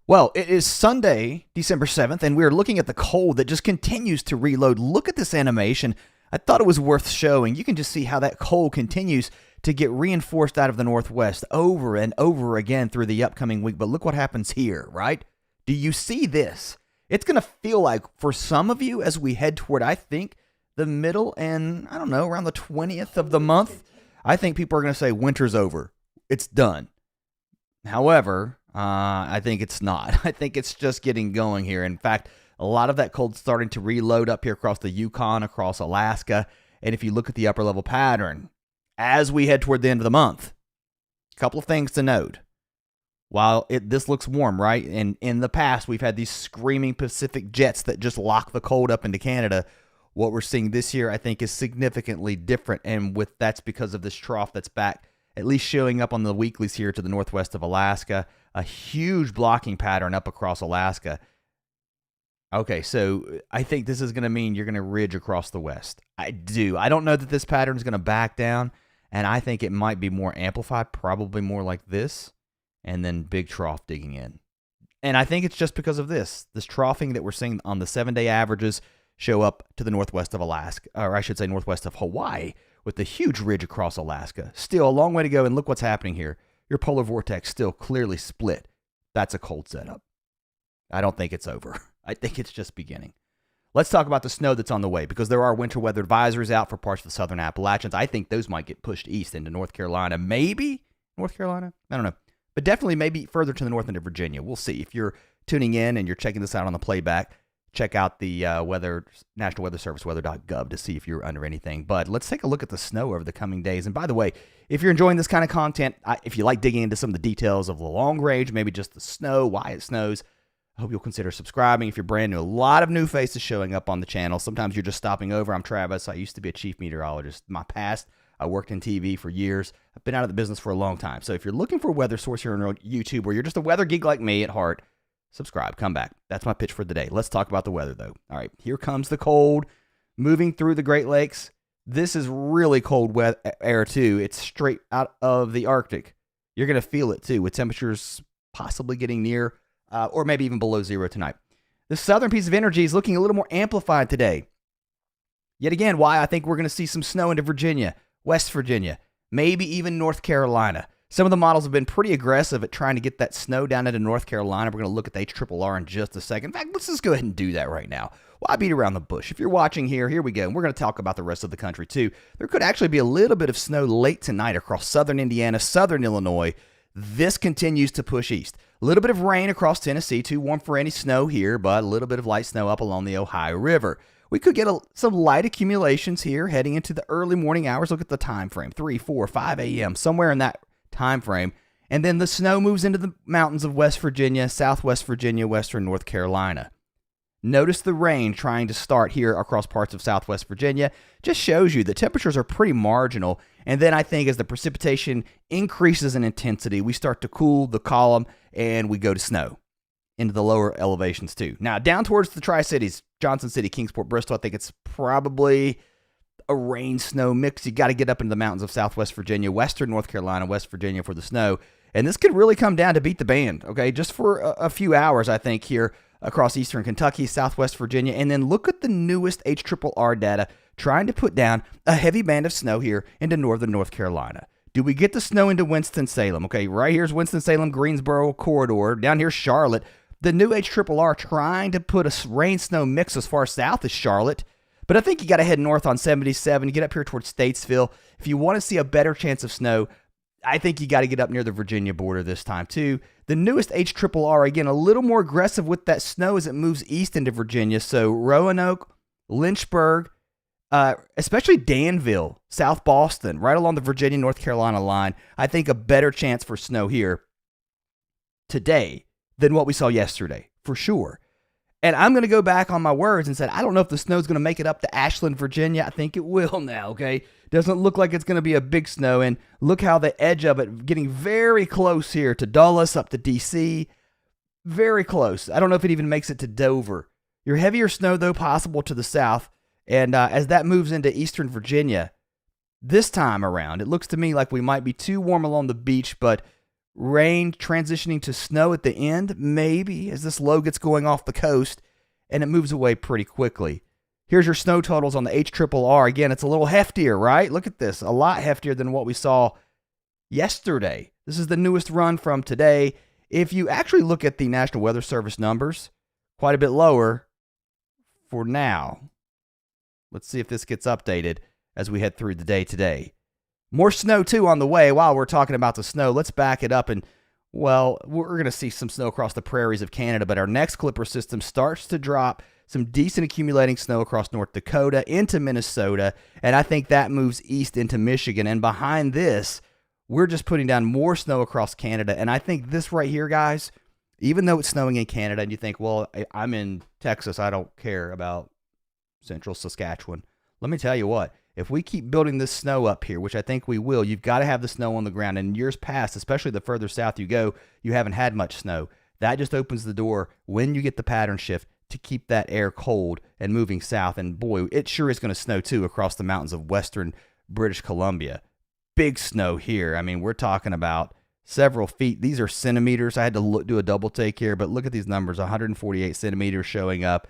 Well, it is Sunday, December 7th, and we're looking at the cold that just continues to reload. Look at this animation. I thought it was worth showing. You can just see how that cold continues to get reinforced out of the northwest over and over again through the upcoming week. But look what happens here, right? Do you see this? It's going to feel like, for some of you, as we head toward, I think, the middle and, I don't know, around the 20th of the month, I think people are going to say winter's over. It's done. However, I think it's not. I think it's just getting going here. In fact, a lot of that cold's starting to reload up here across the Yukon, across Alaska. And if you look at the upper level pattern, as we head toward the end of the month, a couple of things to note. While this looks warm, right? And in the past, we've had these screaming Pacific jets that just lock the cold up into Canada. What we're seeing this year, I think, is significantly different. And that's because of this trough that's back, at least showing up on the weeklies here to the northwest of Alaska. A huge blocking pattern up across Alaska. Okay, so I think this is going to mean you're going to ridge across the west. I do. I don't know that this pattern is going to back down, and I think it might be more amplified, probably more like this, and then big trough digging in. And I think it's just because of this troughing that we're seeing on the 7-day averages show up to the northwest of Alaska, or I should say northwest of Hawaii, with the huge ridge across Alaska. Still a long way to go, and look what's happening here. Your polar vortex still clearly split. That's a cold setup. I don't think it's over. I think it's just beginning. Let's talk about the snow that's on the way, because there are winter weather advisories out for parts of the southern Appalachians. I think those might get pushed east into North Carolina. Maybe North Carolina? I don't know. But definitely maybe further to the north into Virginia. We'll see. If you're tuning in and you're checking this out on the playback, check out the National Weather Service, weather.gov, to see if you're under anything. But let's take a look at the snow over the coming days. And by the way, if you're enjoying this kind of content, if you like digging into some of the details of the long range, maybe just the snow, why it snows, I hope you'll consider subscribing. If you're brand new, a lot of new faces showing up on the channel. Sometimes you're just stopping over. I'm Travis. I used to be a chief meteorologist. In my past, I worked in TV for years. I've been out of the business for a long time. So if you're looking for a weather source here on YouTube, or you're just a weather geek like me at heart, subscribe, come back. That's my pitch for the day. Let's talk about the weather, though. All right, here comes the cold moving through the Great Lakes. This is really cold air, too. It's straight out of the Arctic. You're going to feel it, too, with temperatures possibly getting near or maybe even below zero tonight. The southern piece of energy is looking a little more amplified today. Yet again, why I think we're going to see some snow into Virginia, West Virginia, maybe even North Carolina. Some of the models have been pretty aggressive at trying to get that snow down into North Carolina. We're going to look at the HRRR in just a second. In fact, let's just go ahead and do that right now. Why beat around the bush? If you're watching here we go. And we're going to talk about the rest of the country too. There could actually be a little bit of snow late tonight across southern Indiana, southern Illinois. This continues to push east. A little bit of rain across Tennessee, too warm for any snow here, but a little bit of light snow up along the Ohio River. We could get some light accumulations here heading into the early morning hours. Look at the time frame, 3, 4, 5 a.m., somewhere in that time frame. And then the snow moves into the mountains of West Virginia, Southwest Virginia, Western North Carolina. Notice the rain trying to start here across parts of Southwest Virginia. Just shows you the temperatures are pretty marginal. And then I think as the precipitation increases in intensity, we start to cool the column and we go to snow into the lower elevations too. Now, down towards the Tri-Cities, Johnson City, Kingsport, Bristol, I think it's probably a rain-snow mix. You got to get up into the mountains of Southwest Virginia, Western North Carolina, West Virginia for the snow. And this could really come down to beat the band, okay? Just for a few hours, I think, here across eastern Kentucky, Southwest Virginia. And then look at the newest HRRR data trying to put down a heavy band of snow here into northern North Carolina. Do we get the snow into Winston-Salem? Okay, right here's Winston-Salem, Greensboro corridor. Down here, Charlotte. The new HRRR trying to put a rain-snow mix as far south as Charlotte. But I think you got to head north on 77, get up here towards Statesville. If you want to see a better chance of snow, I think you got to get up near the Virginia border this time too. The newest HRRR, again, a little more aggressive with that snow as it moves east into Virginia. So Roanoke, Lynchburg, especially Danville, South Boston, right along the Virginia-North Carolina line. I think a better chance for snow here today than what we saw yesterday, for sure. And I'm going to go back on my words and say, I don't know if the snow's going to make it up to Ashland, Virginia. I think it will now, okay? Doesn't look like it's going to be a big snow. And look how the edge of it getting very close here to Dulles, up to D.C. Very close. I don't know if it even makes it to Dover. Your heavier snow, though, possible to the south. And as that moves into eastern Virginia, this time around, it looks to me like we might be too warm along the beach, but Rain transitioning to snow at the end, maybe, as this low gets going off the coast, and it moves away pretty quickly. Here's your snow totals on the HRRR. Again, it's a little heftier, right? Look at this. A lot heftier than what we saw yesterday. This is the newest run from today. If you actually look at the National Weather Service numbers, quite a bit lower for now. Let's see if this gets updated as we head through the day today. More snow, too, on the way. While we're talking about the snow, let's back it up. And, well, we're going to see some snow across the prairies of Canada, but our next clipper system starts to drop some decent accumulating snow across North Dakota into Minnesota, and I think that moves east into Michigan. And behind this, we're just putting down more snow across Canada. And I think this right here, guys, even though it's snowing in Canada, and you think, well, I'm in Texas, I don't care about central Saskatchewan. Let me tell you what, if we keep building this snow up here, which I think we will, you've got to have the snow on the ground. And in years past, especially the further south you go, you haven't had much snow. That just opens the door when you get the pattern shift to keep that air cold and moving south. And boy, it sure is going to snow too across the mountains of western British Columbia. Big snow here. I mean, we're talking about several feet. These are centimeters. I had to do a double take here, but look at these numbers, 148 centimeters showing up.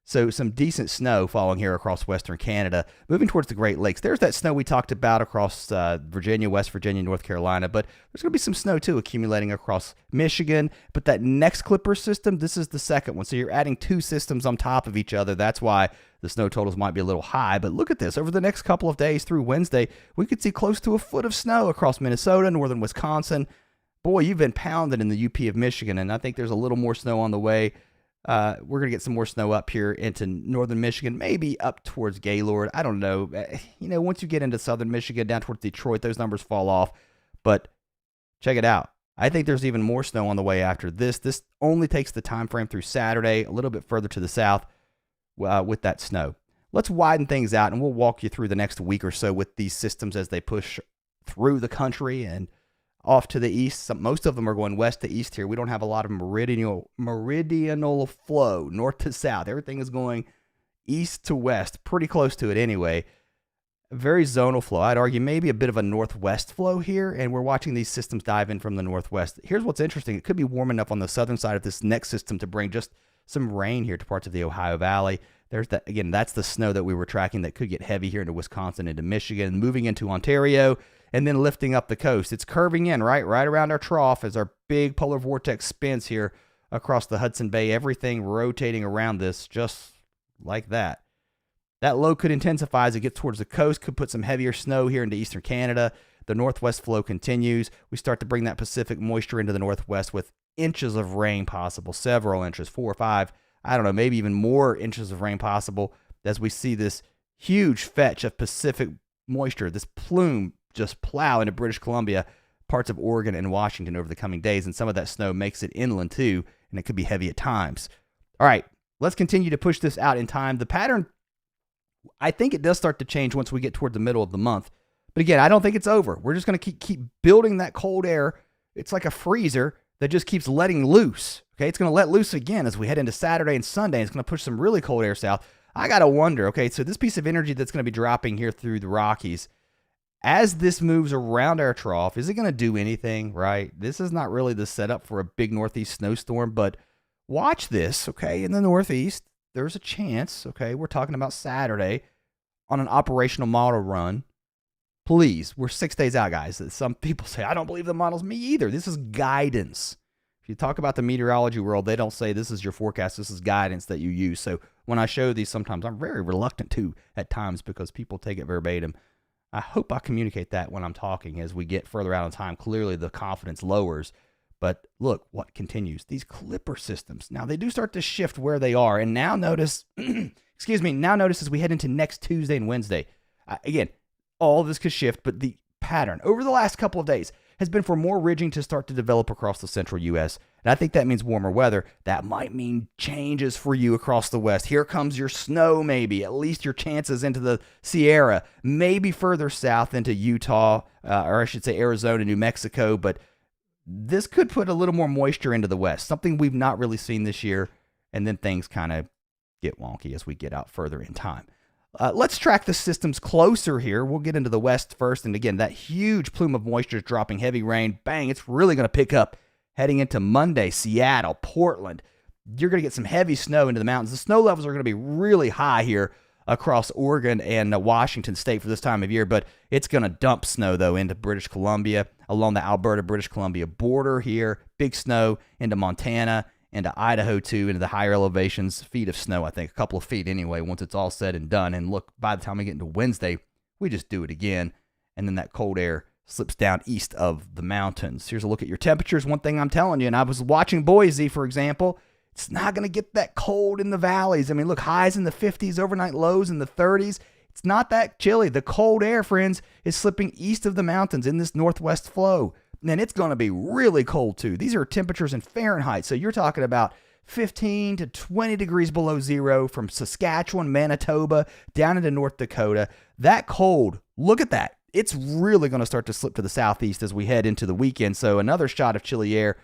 So some decent snow falling here across western Canada. Moving towards the Great Lakes. There's that snow we talked about across Virginia, West Virginia, North Carolina. But there's going to be some snow, too, accumulating across Michigan. But that next clipper system, this is the second one. So you're adding two systems on top of each other. That's why the snow totals might be a little high. But look at this. Over the next couple of days through Wednesday, we could see close to a foot of snow across Minnesota, northern Wisconsin. Boy, you've been pounded in the UP of Michigan. And I think there's a little more snow on the way. We're going to get some more snow up here into northern Michigan, maybe up towards Gaylord. I don't know. Once you get into southern Michigan, down towards Detroit, those numbers fall off. But check it out. I think there's even more snow on the way after this. This only takes the time frame through Saturday, a little bit further to the south with that snow. Let's widen things out, and we'll walk you through the next week or so with these systems as they push through the country and off to the east. Most of them are going west to east here. We don't have a lot of meridional flow, north to south. Everything is going east to west, pretty close to it anyway. Very zonal flow. I'd argue maybe a bit of a northwest flow here, and we're watching these systems dive in from the northwest. Here's what's interesting. It could be warm enough on the southern side of this next system to bring just some rain here to parts of the Ohio Valley. There's that again. That's the snow that we were tracking that could get heavy here into Wisconsin, into Michigan, moving into Ontario, and then lifting up the coast. It's curving in right around our trough as our big polar vortex spins here across the Hudson Bay. Everything rotating around this just like that. That low could intensify as it gets towards the coast, could put some heavier snow here into eastern Canada. The northwest flow continues. We start to bring that Pacific moisture into the northwest with inches of rain possible, several inches, 4 or 5, I don't know, maybe even more inches of rain possible as we see this huge fetch of Pacific moisture, this plume just plow into British Columbia, parts of Oregon and Washington over the coming days. And some of that snow makes it inland too, and it could be heavy at times. All right, let's continue to push this out in time. The pattern, I think it does start to change once we get toward the middle of the month. But again, I don't think it's over. We're just going to keep building that cold air. It's like a freezer that just keeps letting loose. Okay, it's going to let loose again as we head into Saturday and Sunday. It's going to push some really cold air south. I got to wonder, okay, so this piece of energy that's going to be dropping here through the Rockies, as this moves around our trough, is it going to do anything, right? This is not really the setup for a big northeast snowstorm, but watch this, okay, in the northeast, there's a chance, okay, we're talking about Saturday on an operational model run. Please, we're 6 days out, guys. Some people say, I don't believe the models. Me either. This is guidance. If you talk about the meteorology world, they don't say this is your forecast. This is guidance that you use. So when I show these, sometimes I'm very reluctant to at times because people take it verbatim. I hope I communicate that when I'm talking. As we get further out in time, clearly the confidence lowers. But look what continues. These clipper systems. Now, they do start to shift where they are. And now notice, now notice as we head into next Tuesday and Wednesday. Again, all of this could shift, but the pattern over the last couple of days has been for more ridging to start to develop across the central U.S. And I think that means warmer weather. That might mean changes for you across the West. Here comes your snow, maybe, at least your chances into the Sierra, maybe further south into Utah, or I should say Arizona, New Mexico. But this could put a little more moisture into the West, something we've not really seen this year. And then things kind of get wonky as we get out further in time. Let's track the systems closer here. We'll get into the west first. And again, that huge plume of moisture is dropping heavy rain. Bang, it's really going to pick up heading into Monday. Seattle, Portland. You're going to get some heavy snow into the mountains. The snow levels are going to be really high here across Oregon and Washington State for this time of year, but it's going to dump snow, though, into British Columbia, along the Alberta-British Columbia border here. Big snow into Montana, into Idaho, too, into the higher elevations. Feet of snow, I think, a couple of feet anyway, once it's all said and done. And look, by the time we get into Wednesday, we just do it again, and then that cold air slips down east of the mountains. Here's a look at your temperatures. One thing I'm telling you, and I was watching Boise, for example, it's not going to get that cold in the valleys. I mean, look, highs in the 50s, overnight lows in the 30s. It's not that chilly. The cold air, friends, is slipping east of the mountains in this northwest flow. And it's going to be really cold, too. These are temperatures in Fahrenheit. So you're talking about 15 to 20 degrees below zero from Saskatchewan, Manitoba, down into North Dakota. That cold, look at that. It's really going to start to slip to the southeast as we head into the weekend. So another shot of chilly air.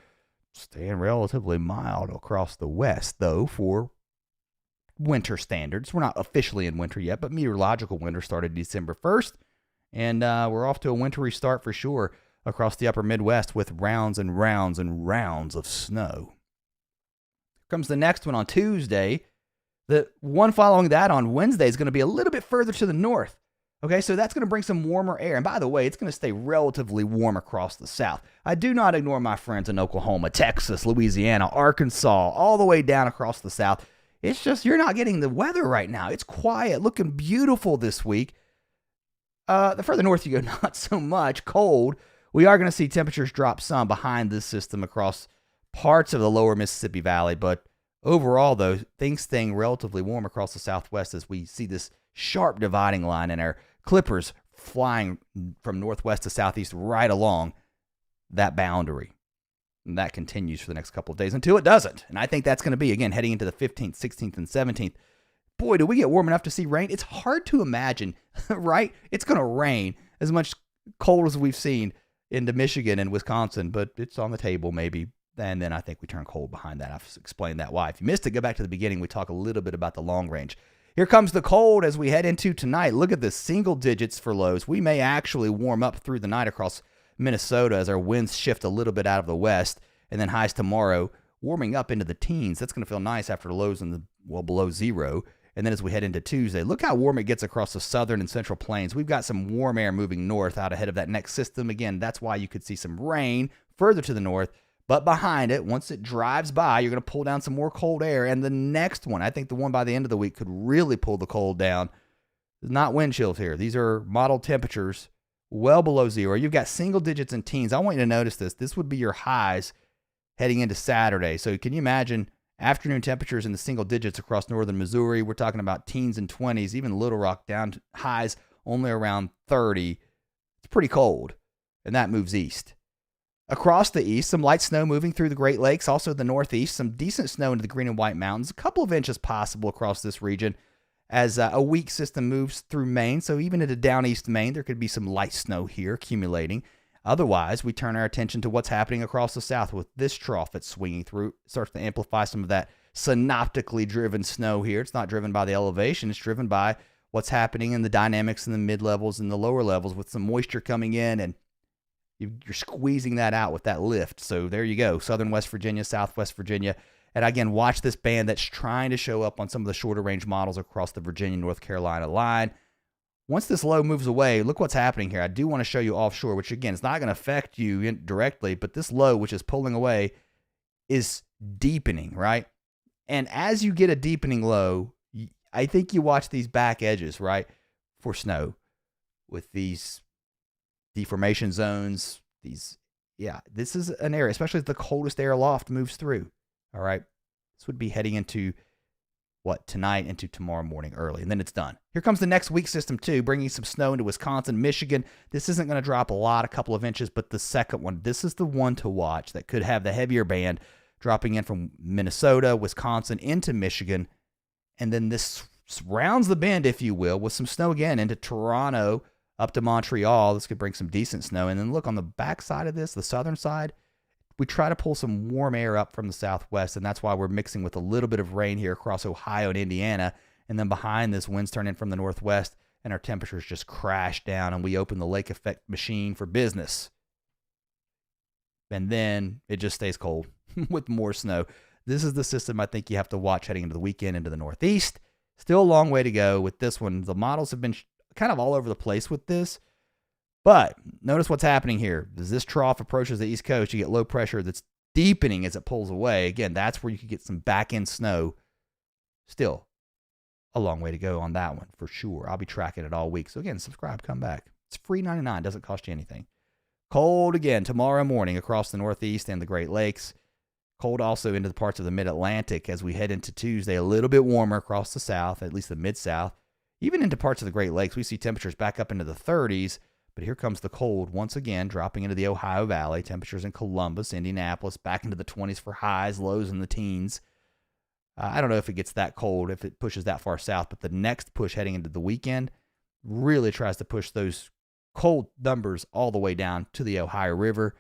Staying relatively mild across the west, though, for winter standards. We're not officially in winter yet, but meteorological winter started December 1st, and we're off to a wintry start for sure across the upper Midwest with rounds and rounds and rounds of snow. Here comes the next one on Tuesday. The one following that on Wednesday is going to be a little bit further to the north. Okay, so that's going to bring some warmer air. And by the way, it's going to stay relatively warm across the south. I do not ignore my friends in Oklahoma, Texas, Louisiana, Arkansas, all the way down across the south. It's just you're not getting the weather right now. It's quiet, looking beautiful this week. The further north you go, not so much. Cold. We are going to see temperatures drop some behind this system across parts of the lower Mississippi Valley. But overall, though, things staying relatively warm across the southwest as we see this sharp dividing line and our clippers flying from northwest to southeast right along that boundary. And that continues for the next couple of days until it doesn't. And I think that's going to be, again, heading into the 15th, 16th, and 17th. Boy, do we get warm enough to see rain. It's hard to imagine, right? It's going to rain as much cold as we've seen into Michigan and Wisconsin, but it's on the table maybe. And then I think we turn cold behind that. I've explained that why. If you missed it, go back to the beginning. We talk a little bit about the long range. Here comes the cold as we head into tonight. Look at the single digits for lows. We may actually warm up through the night across Minnesota as our winds shift a little bit out of the west, and then highs tomorrow warming up into the teens. That's going to feel nice after the lows in the below zero. And then as we head into Tuesday, look how warm it gets across the southern and central plains. We've got some warm air moving north out ahead of that next system. Again, that's why you could see some rain further to the north. But behind it, once it drives by, you're going to pull down some more cold air. And the next one, I think the one by the end of the week, could really pull the cold down. There's not wind chills here. These are modeled temperatures well below zero. You've got single digits and teens. I want you to notice this. This would be your highs heading into Saturday. So can you imagine afternoon temperatures in the single digits across northern Missouri? We're talking about teens and 20s, even Little Rock down to highs only around 30. It's pretty cold, and that moves east. Across the east, some light snow moving through the Great Lakes, also the northeast, some decent snow into the Green and White Mountains, a couple of inches possible across this region as a weak system moves through Maine. So even into down east Maine, there could be some light snow here accumulating. Otherwise, we turn our attention to what's happening across the south with this trough that's swinging through. It starts to amplify some of that synoptically driven snow here. It's not driven by the elevation. It's driven by what's happening in the dynamics in the mid-levels and the lower levels with some moisture coming in, and you're squeezing that out with that lift. So there you go, southern West Virginia, southwest Virginia. And again, watch this band that's trying to show up on some of the shorter range models across the Virginia-North Carolina line. Once this low moves away, look what's happening here. I do want to show you offshore, which again, is not going to affect you directly, but this low, which is pulling away, is deepening, right? And as you get a deepening low, I think you watch these back edges, right, for snow with these deformation zones. This is an area, especially as the coldest air aloft moves through. All right, this would be heading into tonight into tomorrow morning early, and then it's done. Here comes the next weak system too, bringing some snow into Wisconsin, Michigan. This isn't going to drop a couple of inches, but the second one, this is the one to watch that could have the heavier band dropping in from Minnesota, Wisconsin into Michigan, and then this rounds the bend, if you will, with some snow again into Toronto, up to Montreal. This could bring some decent snow. And then look on the back side of this, the southern side, we try to pull some warm air up from the southwest, and that's why we're mixing with a little bit of rain here across Ohio and Indiana. And then behind this, winds turn in from the northwest, and our temperatures just crash down, and we open the lake effect machine for business. And then it just stays cold with more snow. This is the system I think you have to watch heading into the weekend into the northeast. Still a long way to go with this one. The models have been kind of all over the place with this. But notice what's happening here. As this trough approaches the east coast, you get low pressure that's deepening as it pulls away. Again, that's where you could get some back-end snow. Still a long way to go on that one for sure. I'll be tracking it all week. So again, subscribe, come back. It's free 99, doesn't cost you anything. Cold again tomorrow morning across the Northeast and the Great Lakes. Cold also into the parts of the Mid-Atlantic as we head into Tuesday. A little bit warmer across the South, at least the Mid-South. Even into parts of the Great Lakes, we see temperatures back up into the 30s. But here comes the cold once again, dropping into the Ohio Valley. Temperatures in Columbus, Indianapolis, back into the 20s for highs, lows in the teens. I don't know if it gets that cold, if it pushes that far south, but the next push heading into the weekend really tries to push those cold numbers all the way down to the Ohio River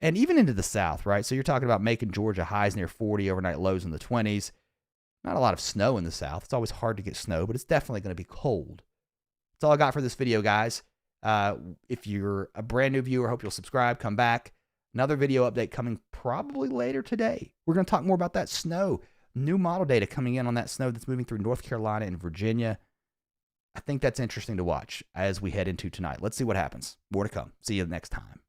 and even into the south, right? So you're talking about Macon, Georgia, highs near 40, overnight lows in the 20s. Not a lot of snow in the south. It's always hard to get snow, but it's definitely going to be cold. That's all I got for this video, guys. If you're a brand new viewer, hope you'll subscribe, come back. Another video update coming probably later today. We're going to talk more about that snow. New model data coming in on that snow that's moving through North Carolina and Virginia. I think that's interesting to watch as we head into tonight. Let's see what happens. More to come. See you next time.